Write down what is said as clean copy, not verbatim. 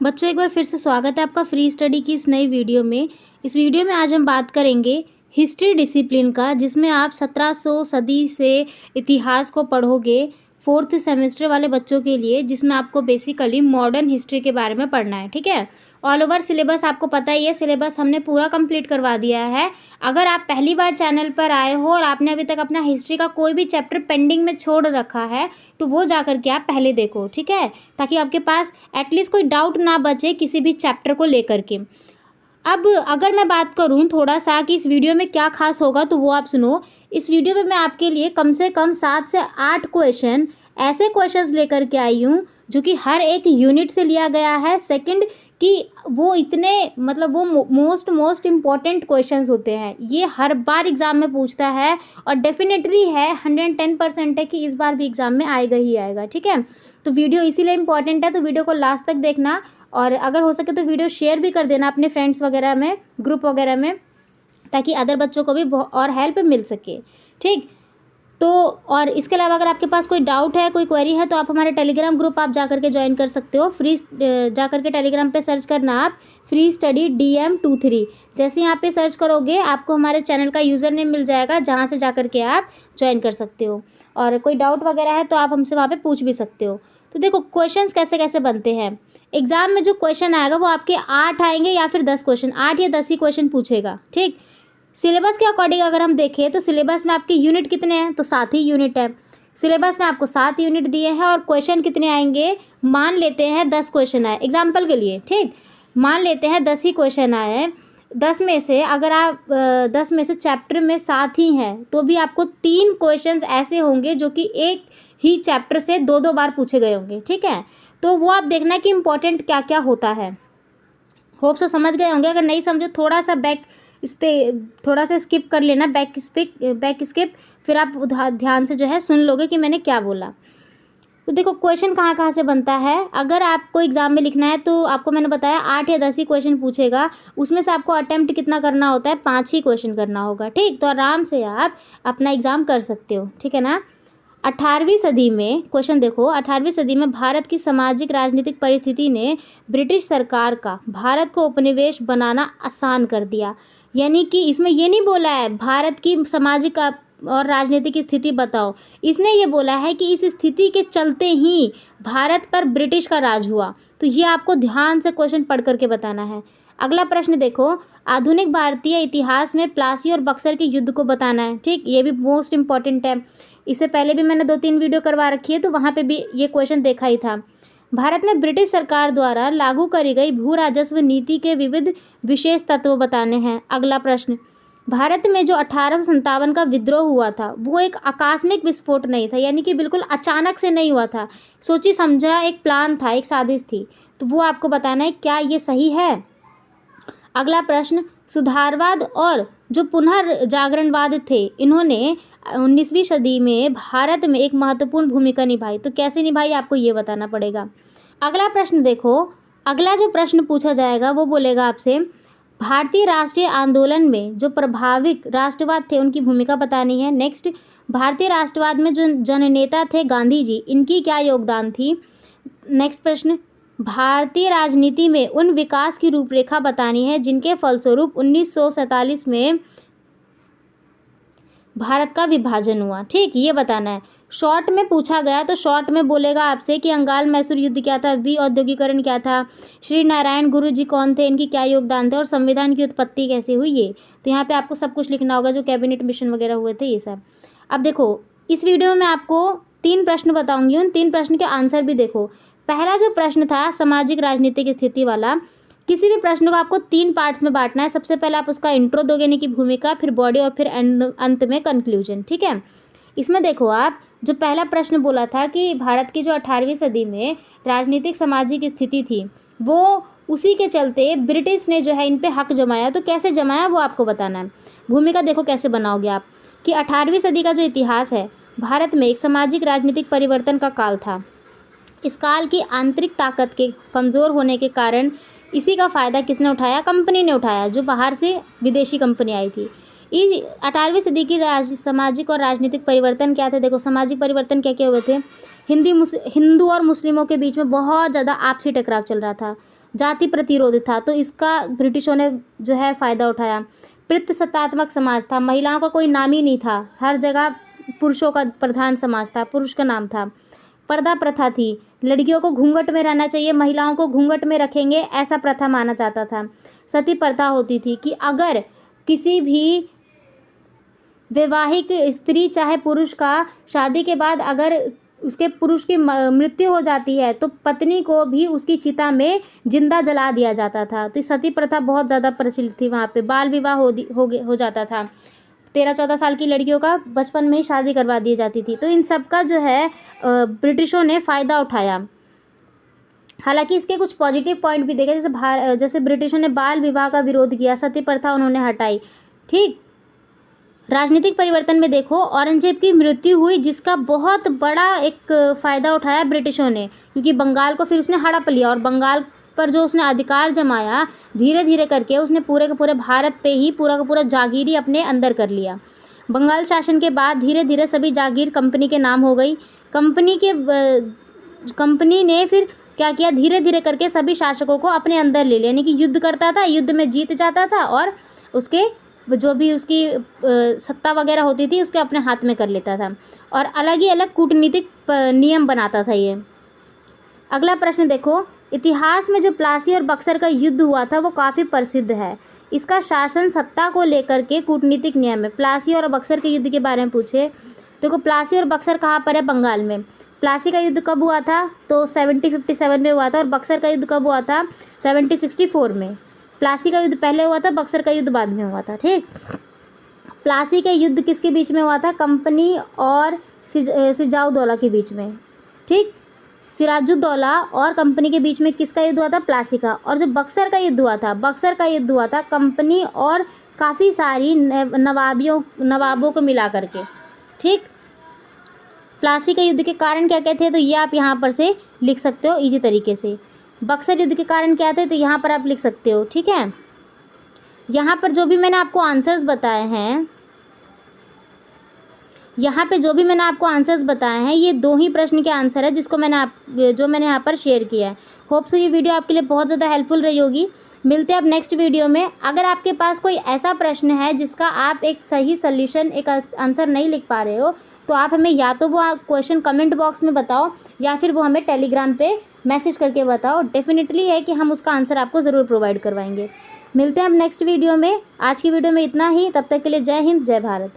बच्चों एक बार फिर से स्वागत है आपका फ्री स्टडी की इस नई वीडियो में। इस वीडियो में आज हम बात करेंगे हिस्ट्री डिसिप्लिन का, जिसमें आप 1700 सदी से इतिहास को पढ़ोगे फोर्थ सेमेस्टर वाले बच्चों के लिए, जिसमें आपको बेसिकली मॉडर्न हिस्ट्री के बारे में पढ़ना है। ठीक है, ऑल ओवर सिलेबस आपको पता ही है, सिलेबस हमने पूरा कंप्लीट करवा दिया है। अगर आप पहली बार चैनल पर आए हो और आपने अभी तक अपना हिस्ट्री का कोई भी चैप्टर पेंडिंग में छोड़ रखा है तो वो जा करके आप पहले देखो, ठीक है, ताकि आपके पास एटलीस्ट कोई डाउट ना बचे किसी भी चैप्टर को लेकर के। अब अगर मैं बात करूं थोड़ा सा कि इस वीडियो में क्या खास होगा, तो वो आप सुनो। इस वीडियो में मैं आपके लिए कम से कम 7 से 8 क्वेश्चन, ऐसे क्वेश्चंस लेकर के आई हूँ जो कि हर एक यूनिट से लिया गया है। सेकंड कि वो इतने मतलब वो मोस्ट इम्पॉर्टेंट क्वेश्चंस होते हैं, ये हर बार एग्ज़ाम में पूछता है और डेफिनेटली है 110% है कि इस बार भी एग्ज़ाम में आएगा ही आएगा। ठीक है, तो वीडियो इसीलिए इम्पॉर्टेंट है, तो वीडियो को लास्ट तक देखना और अगर हो सके तो वीडियो शेयर भी कर देना अपने फ्रेंड्स वगैरह में, ग्रुप वगैरह में, ताकि अदर बच्चों को भी और हेल्प मिल सके। ठीक, तो और इसके अलावा अगर आपके पास कोई डाउट है, कोई क्वेरी है, तो आप हमारे टेलीग्राम ग्रुप आप जा करके ज्वाइन कर सकते हो। फ्री जा करके टेलीग्राम पे सर्च करना आप फ्री स्टडी DM23। जैसे यहाँ पे सर्च करोगे आपको हमारे चैनल का यूज़र नेम मिल जाएगा, जहाँ से जा करके आप ज्वाइन कर सकते हो। और कोई डाउट वगैरह है तो आप हमसे वहाँ पे पूछ भी सकते हो। तो देखो क्वेश्चंस कैसे कैसे बनते हैं। एग्ज़ाम में जो क्वेश्चन आएगा वो आपके 8 आएंगे या फिर 10 क्वेश्चन, 8 या 10 ही क्वेश्चन पूछेगा। ठीक, सिलेबस के अकॉर्डिंग अगर हम देखें तो सिलेबस में आपके यूनिट कितने हैं, तो 7 ही यूनिट है। सिलेबस में आपको 7 यूनिट दिए हैं और क्वेश्चन कितने आएंगे, मान लेते हैं 10 क्वेश्चन आए एग्जाम्पल के लिए। ठीक, मान लेते हैं 10 ही क्वेश्चन आए। 10 में से अगर आप 10 में से चैप्टर में 7 ही हैं तो भी आपको 3 क्वेश्चन ऐसे होंगे जो कि एक ही चैप्टर से 2-2 बार पूछे गए होंगे। ठीक है, तो वो आप देखना कि इम्पोर्टेंट क्या क्या होता है। होप सो समझ गए होंगे। अगर नहीं समझो थोड़ा सा बैक इस पर थोड़ा सा स्किप कर लेना, बैक स्किप, फिर आप ध्यान से जो है सुन लोगे कि मैंने क्या बोला। तो देखो क्वेश्चन कहाँ कहाँ से बनता है। अगर आपको एग्जाम में लिखना है तो आपको मैंने बताया 8 या 10 ही क्वेश्चन पूछेगा, उसमें से आपको अटेम्प्ट कितना करना होता है, 5 ही क्वेश्चन करना होगा। ठीक, तो आराम से आप अपना एग्ज़ाम कर सकते हो। ठीक है ना। 18वीं सदी में क्वेश्चन देखो, 18वीं सदी में भारत की सामाजिक राजनीतिक परिस्थिति ने ब्रिटिश सरकार का भारत को उपनिवेश बनाना आसान कर दिया। यानी कि इसमें ये नहीं बोला है भारत की सामाजिक और राजनीतिक स्थिति बताओ, इसने ये बोला है कि इस स्थिति के चलते ही भारत पर ब्रिटिश का राज हुआ। तो ये आपको ध्यान से क्वेश्चन पढ़ करके बताना है। अगला प्रश्न देखो, आधुनिक भारतीय इतिहास में प्लासी और बक्सर के युद्ध को बताना है। ठीक, ये भी मोस्ट इंपॉर्टेंट है। इससे पहले भी मैंने 2-3 वीडियो करवा रखी है, तो वहाँ पे भी ये क्वेश्चन देखा ही था। भारत में ब्रिटिश सरकार द्वारा लागू करी गई भू राजस्व नीति के विविध विशेष तत्व बताने हैं। अगला प्रश्न, भारत में जो 1857 का विद्रोह हुआ था वो एक आकस्मिक विस्फोट नहीं था, यानी कि बिल्कुल अचानक से नहीं हुआ था, सोची समझा एक प्लान था, एक साजिश थी। तो वो आपको बताना है क्या ये सही है। अगला प्रश्न, सुधारवाद और जो पुनर्जागरणवाद थे, इन्होंने 19वीं सदी में भारत में एक महत्वपूर्ण भूमिका निभाई। तो कैसे निभाई आपको ये बताना पड़ेगा। अगला प्रश्न देखो, अगला जो प्रश्न पूछा जाएगा वो बोलेगा आपसे भारतीय राष्ट्रीय आंदोलन में जो प्रभावित राष्ट्रवाद थे उनकी भूमिका बतानी है। नेक्स्ट, भारतीय राष्ट्रवाद में जो जननेता थे गांधी जी, इनकी क्या योगदान थी। नेक्स्ट प्रश्न, भारतीय राजनीति में उन विकास की रूपरेखा बतानी है जिनके फलस्वरूप 1947 में भारत का विभाजन हुआ। ठीक, ये बताना है। शॉर्ट में पूछा गया तो शॉर्ट में बोलेगा आपसे कि अंगाल मैसूर युद्ध क्या था, औद्योगिकरण क्या था, श्री नारायण गुरु जी कौन थे, इनकी क्या योगदान थे और संविधान की उत्पत्ति कैसे हुई। ये तो यहाँ पे आपको सब कुछ लिखना होगा, जो कैबिनेट मिशन वगैरह हुए थे ये सब। अब देखो इस वीडियो में मैं आपको 3 प्रश्न बताऊंगी, उन 3 प्रश्न के आंसर भी देखो। पहला जो प्रश्न था सामाजिक राजनीतिक स्थिति वाला, किसी भी प्रश्न को आपको 3 पार्ट्स में बांटना है। सबसे पहले आप उसका इंट्रो दोगे, यानी कि भूमिका, फिर बॉडी और फिर अंत में कंक्लूजन। ठीक है, इसमें देखो आप जो पहला प्रश्न बोला था कि भारत की जो 18वीं सदी में राजनीतिक सामाजिक स्थिति थी वो उसी के चलते ब्रिटिश ने जो है इन पे हक जमाया। तो कैसे जमाया वो आपको बताना है। भूमिका देखो कैसे बनाओगे आप कि 18वीं सदी का जो इतिहास है, भारत में एक सामाजिक राजनीतिक परिवर्तन का काल था। इस काल की आंतरिक ताकत के कमज़ोर होने के कारण इसी का फ़ायदा किसने उठाया, कंपनी ने उठाया, जो बाहर से विदेशी कंपनी आई थी। इस 18वीं सदी की सामाजिक और राजनीतिक परिवर्तन क्या थे। देखो सामाजिक परिवर्तन क्या क्या हुए थे। हिंदू और मुस्लिमों के बीच में बहुत ज़्यादा आपसी टकराव चल रहा था। जाति प्रतिरोध था, तो इसका ब्रिटिशों ने जो है फ़ायदा उठाया। पितृसत्तात्मक समाज था, महिलाओं का कोई नाम ही नहीं था, हर जगह पुरुषों का प्रधान समाज था, पुरुष का नाम था। पर्दा प्रथा थी, लड़कियों को घूंघट में रहना चाहिए, महिलाओं को घूंघट में रखेंगे, ऐसा प्रथा माना जाता था। सती प्रथा होती थी कि अगर किसी भी वैवाहिक स्त्री चाहे पुरुष का शादी के बाद अगर उसके पुरुष की मृत्यु हो जाती है तो पत्नी को भी उसकी चिता में जिंदा जला दिया जाता था। तो सती प्रथा बहुत ज़्यादा प्रचलित थी वहाँ पे। बाल विवाह हो जाता था, 13-14 साल की लड़कियों का बचपन में ही शादी करवा दी जाती थी। तो इन सब का जो है ब्रिटिशों ने फ़ायदा उठाया। हालांकि इसके कुछ पॉजिटिव पॉइंट भी देखे, जैसे ब्रिटिशों ने बाल विवाह का विरोध किया, सती प्रथा उन्होंने हटाई। ठीक, राजनीतिक परिवर्तन में देखो, औरंगजेब की मृत्यु हुई जिसका बहुत बड़ा एक फ़ायदा उठाया ब्रिटिशों ने, क्योंकि बंगाल को फिर उसने हड़प लिया और बंगाल पर जो उसने अधिकार जमाया धीरे धीरे करके उसने पूरे के पूरे भारत पे ही पूरा का पूरा जागीरी अपने अंदर कर लिया। बंगाल शासन के बाद धीरे धीरे सभी जागीर कंपनी के नाम हो गई। कंपनी ने फिर क्या किया, धीरे धीरे करके सभी शासकों को अपने अंदर ले लिया, यानी कि युद्ध करता था, युद्ध में जीत जाता था और उसके जो भी उसकी सत्ता वगैरह होती थी उसके अपने हाथ में कर लेता था और अलग ही अलग कूटनीतिक नियम बनाता था ये। अगला प्रश्न देखो, इतिहास में जो प्लासी और बक्सर का युद्ध हुआ था वो काफ़ी प्रसिद्ध है। इसका शासन सत्ता को लेकर के कूटनीतिक नियम है। प्लासी और बक्सर के युद्ध के बारे में पूछे, देखो प्लासी और बक्सर कहाँ पर है, बंगाल में। प्लासी का युद्ध कब हुआ था, तो 1757 में हुआ था और बक्सर का युद्ध कब हुआ था, 1764 में। प्लासी का युद्ध पहले हुआ था, बक्सर का युद्ध बाद में हुआ था। ठीक, प्लासी का युद्ध किसके बीच में हुआ था, कंपनी और सिराजुद्दौला के बीच में। ठीक, सिराजुद्दौला और कंपनी के बीच में किसका युद्ध हुआ था, प्लासी का। और जो बक्सर का युद्ध हुआ था, बक्सर का युद्ध हुआ था कंपनी और काफ़ी सारी नवाबों को मिला करके। ठीक, प्लासी के युद्ध के कारण क्या क्या थे, तो ये आप यहाँ पर से लिख सकते हो इजी तरीके से। बक्सर युद्ध के कारण क्या थे, तो यहाँ पर आप लिख सकते हो। ठीक है, यहाँ पर जो भी मैंने आपको आंसर्स बताए हैं, यहाँ पे जो भी मैंने आपको आंसर्स बताए हैं ये 2 ही प्रश्न के आंसर है जो मैंने यहाँ पर शेयर किया है। होप सो ये वीडियो आपके लिए बहुत ज़्यादा हेल्पफुल रही होगी। मिलते हैं अब नेक्स्ट वीडियो में। अगर आपके पास कोई ऐसा प्रश्न है जिसका आप एक सही सल्यूशन, एक आंसर नहीं लिख पा रहे हो, तो आप हमें या तो वो क्वेश्चन कमेंट बॉक्स में बताओ या फिर वो हमें टेलीग्राम पे मैसेज करके बताओ। डेफिनेटली है कि हम उसका आंसर आपको ज़रूर प्रोवाइड करवाएंगे। मिलते हैं अब नेक्स्ट वीडियो में। आज की वीडियो में इतना ही, तब तक के लिए जय हिंद, जय भारत।